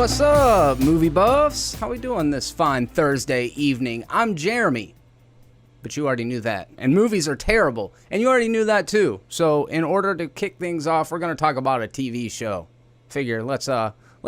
what's up, movie buffs? How we doing this fine Thursday evening? I'm Jeremy, but you already knew that. And movies are terrible, and you already knew that too. So in order to kick things off, we're going to talk about a TV show. Figure, let's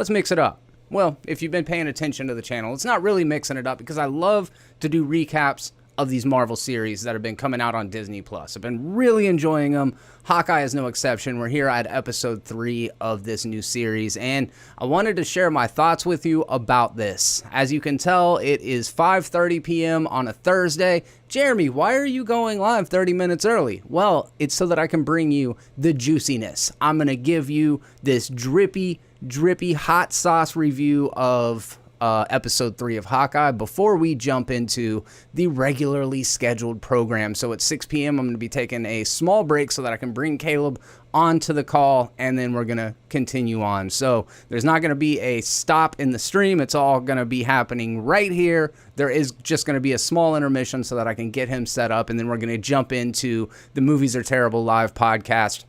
mix it up. Well, if you've been paying attention to the channel, it's not really mixing it up because I love to do recaps of these Marvel series that have been coming out on Disney+. I've been really enjoying them. Hawkeye is no exception. We're here at episode 3 of this new series, and I wanted to share my thoughts with you about this. As you can tell, it is 5:30 p.m. on a Thursday. Jeremy, why are you going live 30 minutes early? Well, it's so that I can bring you the juiciness. I'm going to give you this drippy hot sauce review of episode 3 of Hawkeye before we jump into the regularly scheduled program. So at 6 p.m. I'm going to be taking a small break so that I can bring Caleb onto the call, and then we're going to continue on. So there's not going to be a stop in the stream. It's all going to be happening right here. There is just going to be a small intermission so that I can get him set up, and then we're going to jump into the Movies Are Terrible live podcast.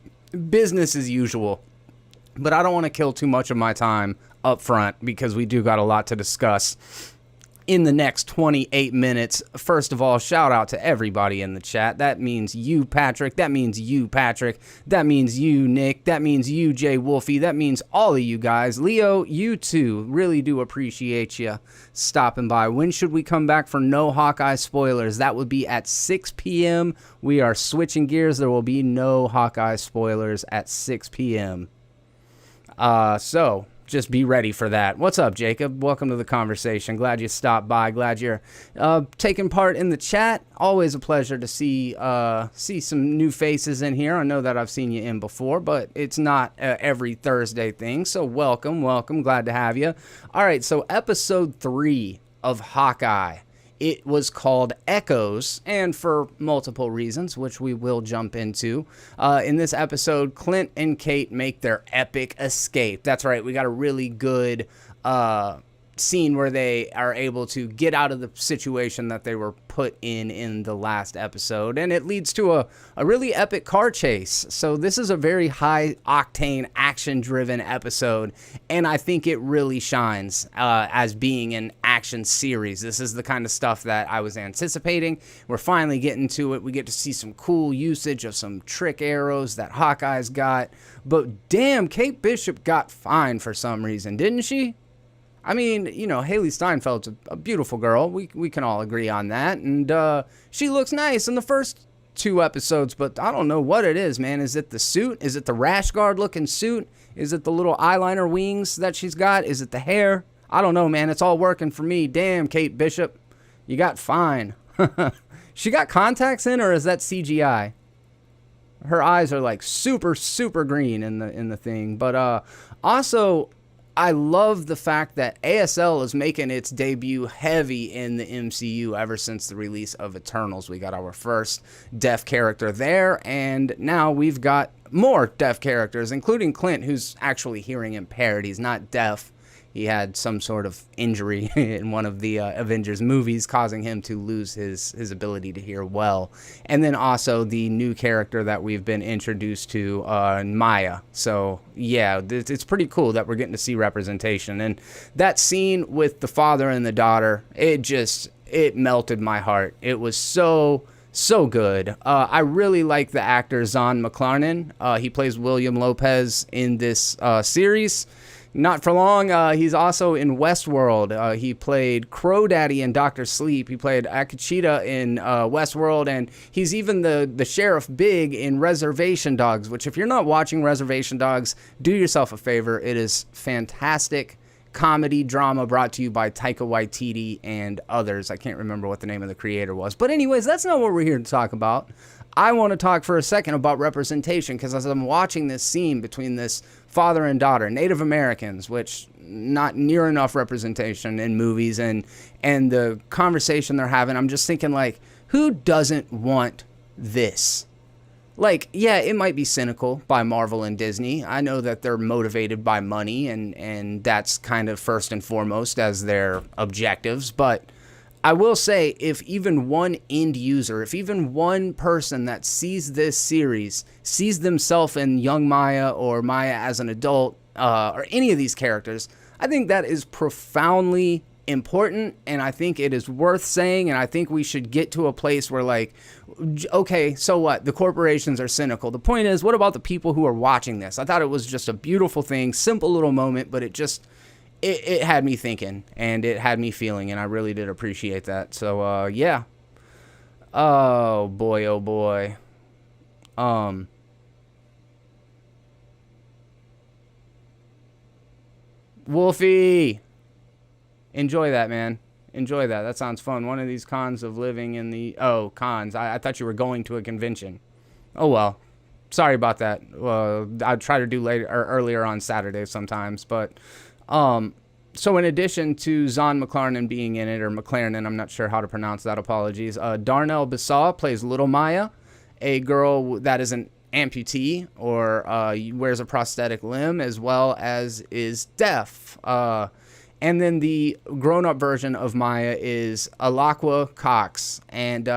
Business as usual. But I don't want to kill too much of my time up front because we do got a lot to discuss in the next 28 minutes. First of all, shout out to everybody in the chat. That means you, Patrick. That means you, Patrick. That means you, Nick. That means you, Jay Wolfie. That means all of you guys. Leo, you too. Really do appreciate you stopping by. When should we come back for no Hawkeye spoilers? That would be at 6 p.m. We are switching gears. There will be no Hawkeye spoilers at 6 p.m. So just be ready for that. What's up, Jacob? Welcome to the conversation. Glad you stopped by. Glad you're taking part in the chat. Always a pleasure to see some new faces in here. I know that I've seen you in before, but it's not every Thursday thing. So welcome. Glad to have you. All right, so episode 3 of Hawkeye. It was called Echoes, and for multiple reasons, which we will jump into. In this episode, Clint and Kate make their epic escape. That's right, we got a really good scene where they are able to get out of the situation that they were put in the last episode, and it leads to a really epic car chase. So this is a very high octane action driven episode, and I think it really shines as being an action series. This is the kind of stuff that I was anticipating. We're finally getting to it. We get to see some cool usage of some trick arrows that Hawkeye's got, but damn, Kate Bishop got fined for some reason, didn't she? I mean, you know, Haley Steinfeld's a beautiful girl. We can all agree on that. And she looks nice in the first 2 episodes, but I don't know what it is, man. Is it the suit? Is it the rash guard looking suit? Is it the little eyeliner wings that she's got? Is it the hair? I don't know, man. It's all working for me. Damn, Kate Bishop, you got fine. She got contacts in, or is that CGI? Her eyes are like super green in the thing. But also, I love the fact that ASL is making its debut heavy in the MCU ever since the release of Eternals. We got our first deaf character there, and now we've got more deaf characters, including Clint, who's actually hearing impaired. He's not deaf. He had some sort of injury in one of the Avengers movies, causing him to lose his ability to hear well. And then also the new character that we've been introduced to, Maya. So, yeah, it's pretty cool that we're getting to see representation. And that scene with the father and the daughter, it melted my heart. It was so good. I really like the actor Zahn McClarnon. He plays William Lopez in this series. Not for long. He's also in Westworld. He played Crow Daddy in Dr. Sleep. He played Akecheta in Westworld, and he's even the Sheriff Big in Reservation Dogs, which if you're not watching Reservation Dogs, do yourself a favor. It is fantastic comedy drama brought to you by Taika Waititi and others. I can't remember what the name of the creator was. But anyways, that's not what we're here to talk about. I want to talk for a second about representation, because as I'm watching this scene between this father and daughter, Native Americans, which not near enough representation in movies, and the conversation they're having, I'm just thinking, like, who doesn't want this? Like, yeah, it might be cynical by Marvel and Disney. I know that they're motivated by money, and that's kind of first and foremost as their objectives, but I will say, if even one end user, if even one person that sees this series sees themselves in young Maya or Maya as an adult, or any of these characters, I think that is profoundly important, and I think it is worth saying, and I think we should get to a place where, like, okay, so what? The corporations are cynical. The point is, what about the people who are watching this? I thought it was just a beautiful thing, simple little moment, but it had me thinking, and it had me feeling, and I really did appreciate that. So, yeah. Oh, boy, oh, boy. Wolfie! Enjoy that, man. Enjoy that. That sounds fun. One of these cons of living in the... Oh, cons. I thought you were going to a convention. Oh, well. Sorry about that. I'll try to do later or earlier on Saturday sometimes. But, so in addition to Zahn McLaren being in it, or McLaren, I'm not sure how to pronounce that. Apologies. Darnell Bissau plays Little Maya, a girl that is an amputee or wears a prosthetic limb, as well as is deaf. And then the grown-up version of Maya is Alaqua Cox. And,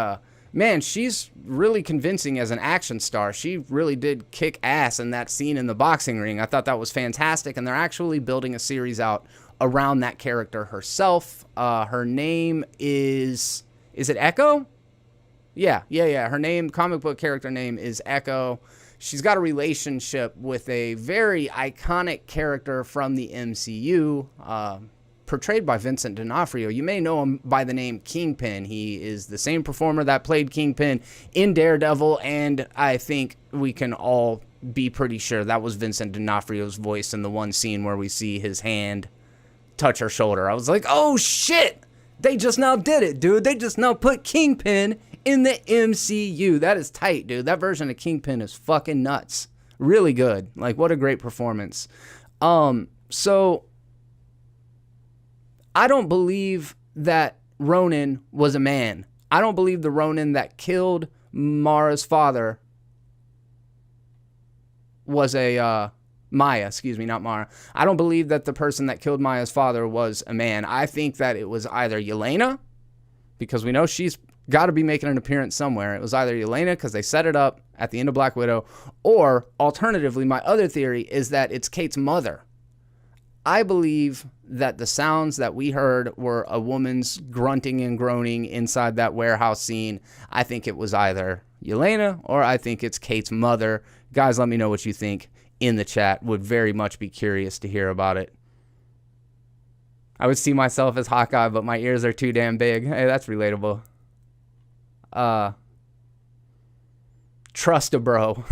man, she's really convincing as an action star. She really did kick ass in that scene in the boxing ring. I thought that was fantastic. And they're actually building a series out around that character herself. Her name is it Echo? Yeah. Her name, comic book character name is Echo. She's got a relationship with a very iconic character from the MCU, portrayed by Vincent D'Onofrio. You may know him by the name Kingpin. He is the same performer that played Kingpin in Daredevil, and I think we can all be pretty sure that was Vincent D'Onofrio's voice in the one scene where we see his hand touch her shoulder. I was like, oh shit! They just now did it, dude. They just now put Kingpin in the MCU. That is tight, dude. That version of Kingpin is fucking nuts. Really good. Like, what a great performance. So I don't believe that Ronan was a man. I don't believe the Ronan that killed Mara's father was a Maya, excuse me, not Mara. I don't believe that the person that killed Maya's father was a man. I think that it was either Yelena, because we know she's got to be making an appearance somewhere. It was either Yelena, because they set it up at the end of Black Widow, or alternatively, my other theory is that it's Kate's mother. I believe that the sounds that we heard were a woman's grunting and groaning inside that warehouse scene. I think it was either Yelena or I think it's Kate's mother. Guys, let me know what you think in the chat. Would very much be curious to hear about it. I would see myself as Hawkeye, but my ears are too damn big. Hey, that's relatable. Trust a bro.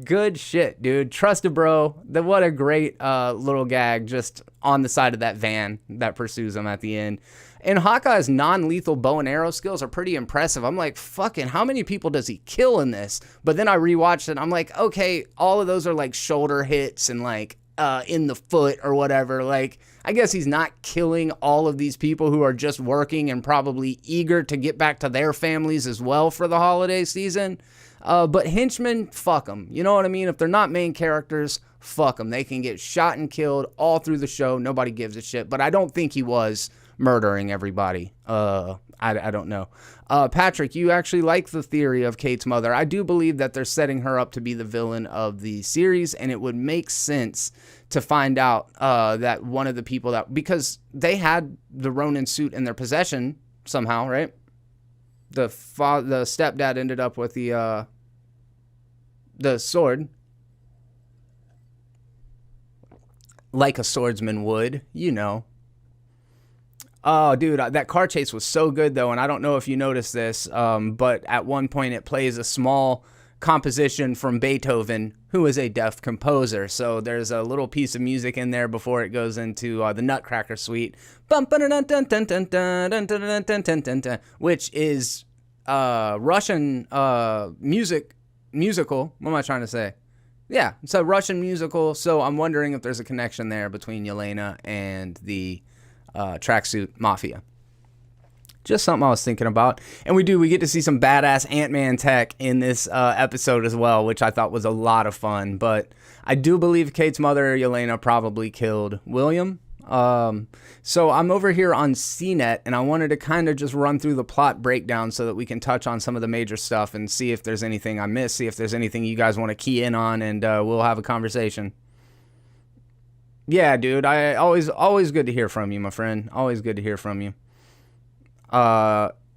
Good shit, dude. Trust a bro. What a great little gag just on the side of that van that pursues him at the end. And Hawkeye's non-lethal bow and arrow skills are pretty impressive. I'm like, fucking, how many people does he kill in this? But then I rewatched it, and I'm like, okay, all of those are like shoulder hits and like in the foot or whatever. Like, I guess he's not killing all of these people who are just working and probably eager to get back to their families as well for the holiday season. But henchmen, fuck them. You know what I mean? If they're not main characters, fuck them. They can get shot and killed all through the show. Nobody gives a shit. But I don't think he was murdering everybody. I don't know. Patrick, you actually like the theory of Kate's mother. I do believe that they're setting her up to be the villain of the series, and it would make sense to find out that one of the people that... Because they had the Ronin suit in their possession somehow, right? The stepdad ended up with the sword. Like a swordsman would, you know. Oh, dude, that car chase was so good, though, and I don't know if you noticed this, but at one point it plays a small composition from Beethoven, who is a deaf composer. So there's a little piece of music in there before it goes into the Nutcracker Suite, which is Russian musical. What am I trying to say? Yeah, it's a Russian musical, so I'm wondering if there's a connection there between Yelena and the Tracksuit Mafia. Just something I was thinking about. And we get to see some badass Ant-Man tech in this episode as well, which I thought was a lot of fun. But I do believe Kate's mother, Yelena, probably killed William. So I'm over here on CNET, and I wanted to kind of just run through the plot breakdown so that we can touch on some of the major stuff and see if there's anything I missed, see if there's anything you guys want to key in on, and we'll have a conversation. Yeah, dude. I always good to hear from you, my friend. Always good to hear from you.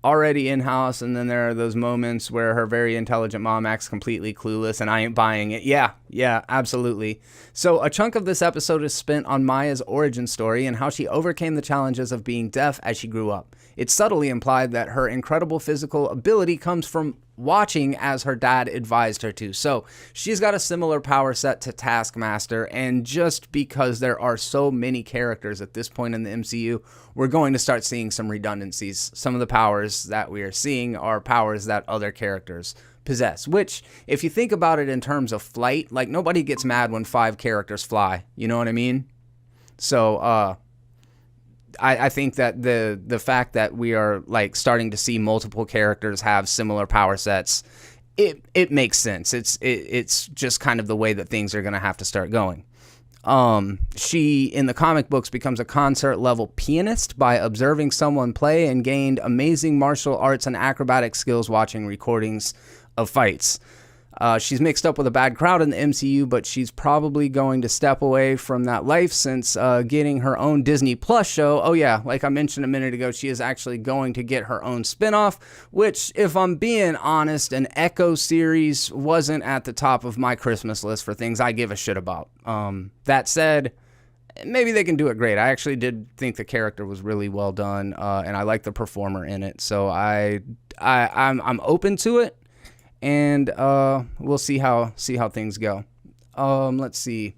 Already in-house, and then there are those moments where her very intelligent mom acts completely clueless, and I ain't buying it. Yeah, absolutely. So a chunk of this episode is spent on Maya's origin story and how she overcame the challenges of being deaf as she grew up. It's subtly implied that her incredible physical ability comes from watching as her dad advised her to. So she's got a similar power set to Taskmaster, and just because there are so many characters at this point in the MCU, we're going to start seeing some redundancies. Some of the powers that we are seeing are powers that other characters possess, which, if you think about it in terms of flight, like, nobody gets mad when 5 characters fly. You know what I mean? So, I think that the fact that we are, like, starting to see multiple characters have similar power sets, it makes sense. It's just kind of the way that things are going to have to start going. She, in the comic books, becomes a concert-level pianist by observing someone play, and gained amazing martial arts and acrobatic skills watching recordings of fights. She's mixed up with a bad crowd in the MCU, but she's probably going to step away from that life since getting her own Disney Plus show. Oh yeah, like I mentioned a minute ago, she is actually going to get her own spinoff, which, if I'm being honest, an Echo series wasn't at the top of my Christmas list for things I give a shit about. That said, maybe they can do it great. I actually did think the character was really well done, and I like the performer in it, so I'm open to it. And we'll see how things go. Let's see.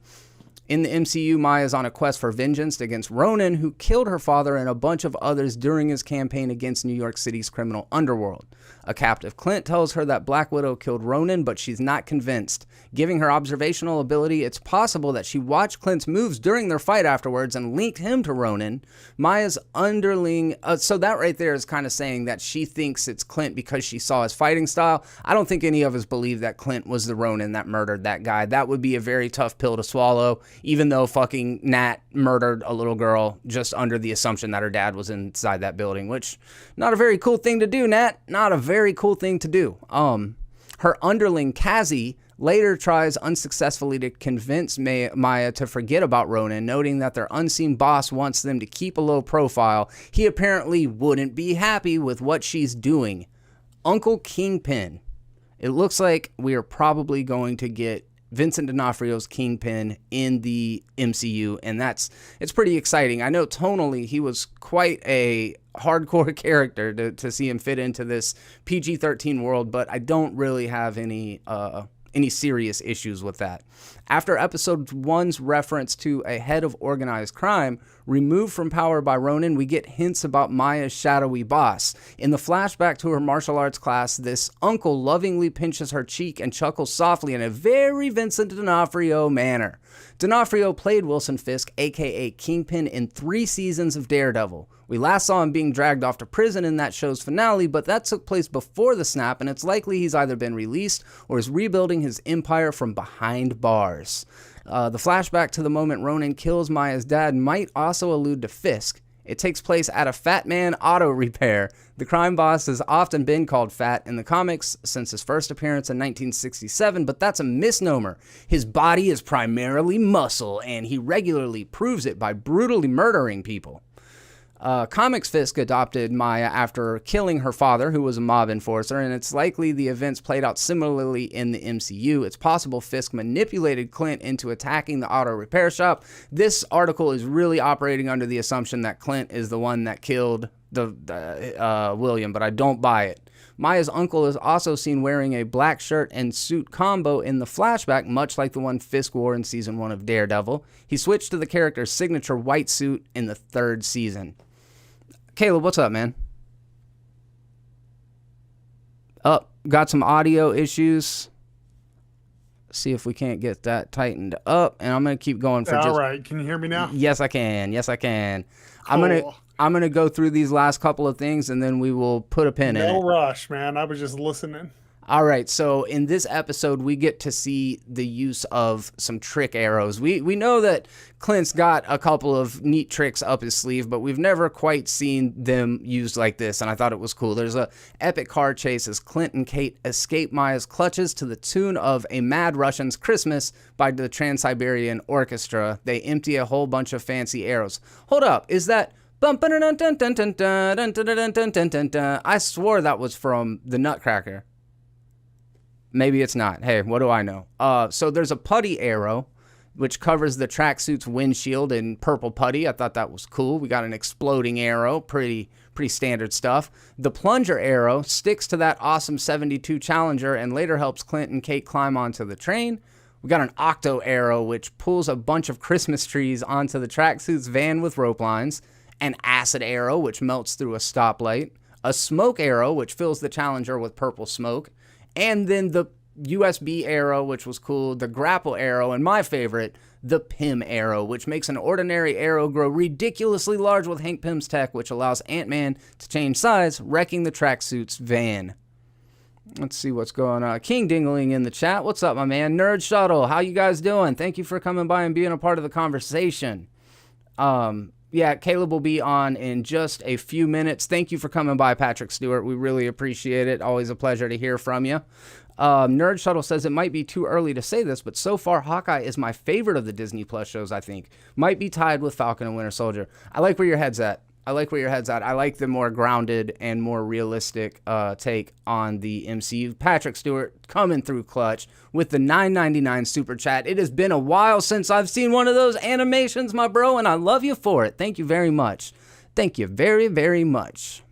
In the MCU, Maya's on a quest for vengeance against Ronan, who killed her father and a bunch of others during his campaign against New York City's criminal underworld. A captive Clint tells her that Black Widow killed Ronan, but she's not convinced. Giving her observational ability, it's possible that she watched Clint's moves during their fight afterwards and linked him to Ronan. Maya's underling... so that right there is kind of saying that she thinks it's Clint because she saw his fighting style. I don't think any of us believe that Clint was the Ronan that murdered that guy. That would be a very tough pill to swallow, even though fucking Nat murdered a little girl just under the assumption that her dad was inside that building, which, not a very cool thing to do, Nat. Not a very cool thing to do. Her underling, Cassie, later tries unsuccessfully to convince Maya to forget about Ronan, noting that their unseen boss wants them to keep a low profile. He apparently wouldn't be happy with what she's doing. Uncle Kingpin. It looks like we are probably going to get Vincent D'Onofrio's Kingpin in the MCU, and it's pretty exciting. I know tonally he was quite a hardcore character to see him fit into this PG-13 world, but I don't really have any serious issues with that. After episode 1's reference to a head of organized crime removed from power by Ronan, we get hints about Maya's shadowy boss. In the flashback to her martial arts class, this uncle lovingly pinches her cheek and chuckles softly in a very Vincent D'Onofrio manner. D'Onofrio played Wilson Fisk, aka Kingpin, in 3 seasons of Daredevil. We last saw him being dragged off to prison in that show's finale, but that took place before the snap, and it's likely he's either been released or is rebuilding his empire from behind bars. The flashback to the moment Ronan kills Maya's dad might also allude to Fisk. It takes place at a Fat Man Auto Repair. The crime boss has often been called Fat in the comics since his first appearance in 1967, but that's a misnomer. His body is primarily muscle, and he regularly proves it by brutally murdering people. Comics Fisk adopted Maya after killing her father, who was a mob enforcer, and it's likely the events played out similarly in the MCU. It's possible Fisk manipulated Clint into attacking the auto repair shop. This article is really operating under the assumption that Clint is the one that killed William, but I don't buy it. Maya's uncle is also seen wearing a black shirt and suit combo in the flashback, much like the one Fisk wore in season 1 of Daredevil. He switched to the character's signature white suit in the 3rd season. Caleb, what's up, man? Got some audio issues. See if we can't get that tightened up, and I'm gonna keep going for all right. Can you hear me now? Yes, I can. Cool. I'm gonna go through these last couple of things, and then we will put a pin in it. No rush, man. I was just listening. All right, so in this episode, we get to see the use of some trick arrows. We know that Clint's got a couple of neat tricks up his sleeve, but we've never quite seen them used like this, and I thought it was cool. There's a epic car chase as Clint and Kate escape Maya's clutches to the tune of A Mad Russian's Christmas by the Trans-Siberian Orchestra. They empty a whole bunch of fancy arrows. Hold up, is that... I swore that was from the Nutcracker. Maybe it's not. Hey, what do I know? So there's a putty arrow, which covers the tracksuit's windshield in purple putty. I thought that was cool. We got an exploding arrow. Pretty standard stuff. The plunger arrow sticks to that awesome 72 Challenger and later helps Clint and Kate climb onto the train. We got an octo arrow, which pulls a bunch of Christmas trees onto the tracksuit's van with rope lines. An acid arrow, which melts through a stoplight. A smoke arrow, which fills the Challenger with purple smoke. And then the USB arrow, which was cool, the grapple arrow, and my favorite, the Pym arrow, which makes an ordinary arrow grow ridiculously large with Hank Pym's tech, which allows Ant-Man to change size, wrecking the tracksuit's van. Let's see what's going on. King Dingling in the chat. What's up, my man? Nerd Shuttle, how you guys doing? Thank you for coming by and being a part of the conversation. Yeah, Caleb will be on in just a few minutes. Thank you for coming by, Patrick Stewart. We really appreciate it. Always a pleasure to hear from you. Nerd Shuttle says it might be too early to say this, but so far Hawkeye is my favorite of the Disney Plus shows, I think. Might be tied with Falcon and Winter Soldier. I like where your head's at. I like the more grounded and more realistic take on the MCU. Patrick Stewart coming through clutch with the $9.99 super chat. It has been a while since I've seen one of those animations, my bro, and I love you for it. Thank you very much. Thank you very, very much.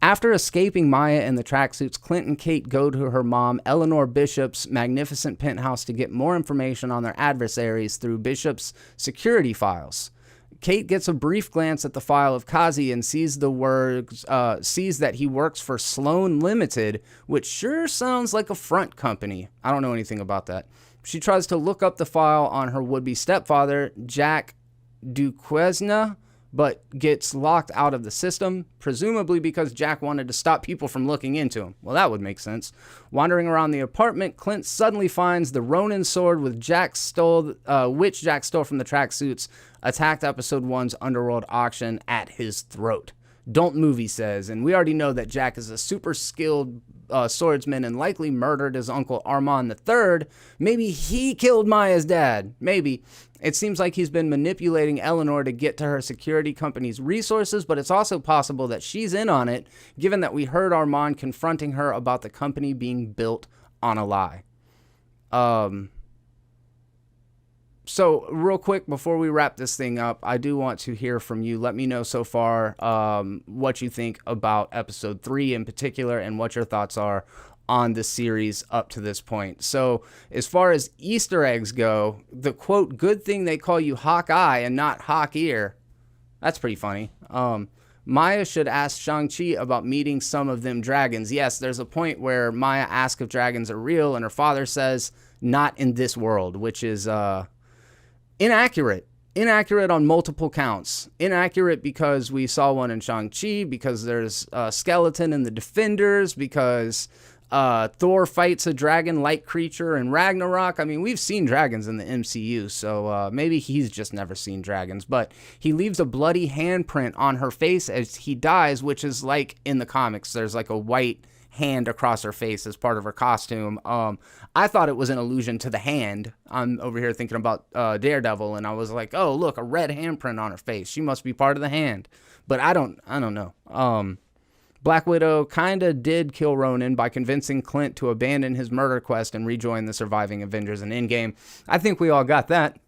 After escaping Maya and the tracksuits, Clint and Kate go to her mom, Eleanor Bishop's magnificent penthouse to get more information on their adversaries through Bishop's security files. Kate gets a brief glance at the file of Kazi and sees that he works for Sloan Limited, which sure sounds like a front company. I don't know anything about that. She tries to look up the file on her would-be stepfather, Jack Duquesne, but gets locked out of the system, presumably because Jack wanted to stop people from looking into him. Well, that would make sense. Wandering around the apartment, Clint suddenly finds the Ronin sword which Jack stole from the tracksuits, attacked Episode 1's Underworld auction at his throat. Don't move, he says, and we already know that Jack is a super skilled swordsman and likely murdered his uncle Armand III. Maybe he killed Maya's dad. Maybe. It seems like he's been manipulating Eleanor to get to her security company's resources, but it's also possible that she's in on it, given that we heard Armand confronting her about the company being built on a lie. So real quick, before we wrap this thing up, I do want to hear from you. Let me know so far what you think about Episode 3 in particular and what your thoughts are on the series up to this point. So as far as Easter eggs go, the quote, good thing they call you Hawkeye and not Hawk Ear. That's pretty funny. Maya should ask Shang-Chi about meeting some of them dragons. Yes, there's a point where Maya asks if dragons are real and her father says, not in this world, which is inaccurate. Inaccurate on multiple counts. Inaccurate because we saw one in Shang-Chi, because there's a skeleton in the Defenders, because Thor fights a dragon-like creature in Ragnarok. I mean, we've seen dragons in the MCU, so maybe he's just never seen dragons. But he leaves a bloody handprint on her face as he dies, which is like in the comics. There's like a white hand across her face as part of her costume. I thought it was an allusion to the hand. I'm over here thinking about Daredevil, and I was like, oh, look, a red handprint on her face. She must be part of the hand. But I don't know. Black Widow kind of did kill Ronin by convincing Clint to abandon his murder quest and rejoin the surviving Avengers in Endgame. I think we all got that.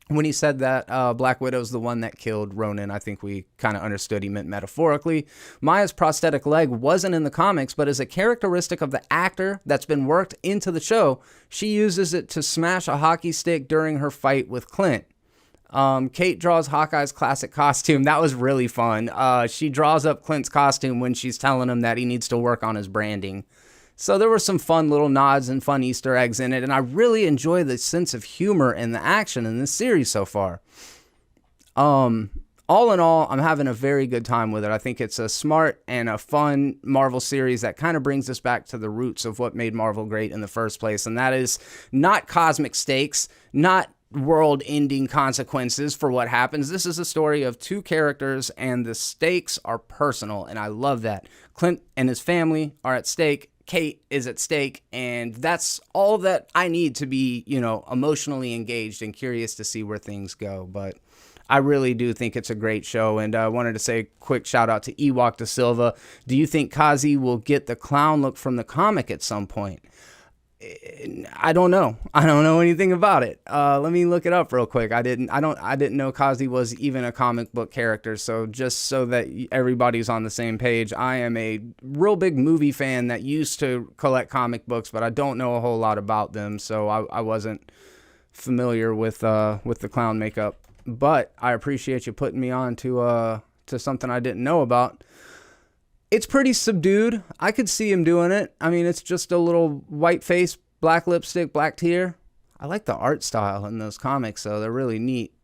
When he said that Black Widow's the one that killed Ronin, I think we kind of understood he meant metaphorically. Maya's prosthetic leg wasn't in the comics, but is a characteristic of the actor that's been worked into the show. She uses it to smash a hockey stick during her fight with Clint. Kate draws Hawkeye's classic costume. That was really fun. She draws up Clint's costume when she's telling him that he needs to work on his branding. So there were some fun little nods and fun Easter eggs in it, and I really enjoy the sense of humor and the action in this series so far. all in all, I'm having a very good time with it. I think it's a smart and a fun Marvel series that kind of brings us back to the roots of what made Marvel great in the first place, and that is not cosmic stakes, not world-ending consequences for what happens. This is a story of two characters, and the stakes are personal, and I love that. Clint and his family are at stake. Kate is at stake, and that's all that I need to be, emotionally engaged and curious to see where things go. But I really do think it's a great show, and I wanted to say a quick shout out to Ewok Da Silva. Do you think Kazi will get the clown look from the comic at some point? I don't know. I don't know anything about it. Let me look it up real quick. I didn't know Kazi was even a comic book character. So just so that everybody's on the same page, I am a real big movie fan that used to collect comic books, but I don't know a whole lot about them. So I wasn't familiar with the clown makeup. But I appreciate you putting me on to something I didn't know about. It's pretty subdued. I could see him doing it. I mean, it's just a little white face, black lipstick, black tear. I like the art style in those comics, though. They're really neat.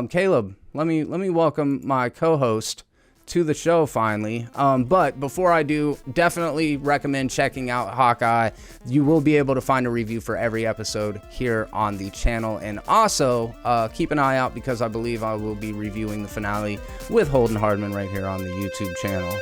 Caleb, let me welcome my co-host to the show finally. But before I do, definitely recommend checking out Hawkeye. You will be able to find a review for every episode here on the channel. And also, keep an eye out because I believe I will be reviewing the finale with Holden Hardman right here on the YouTube channel.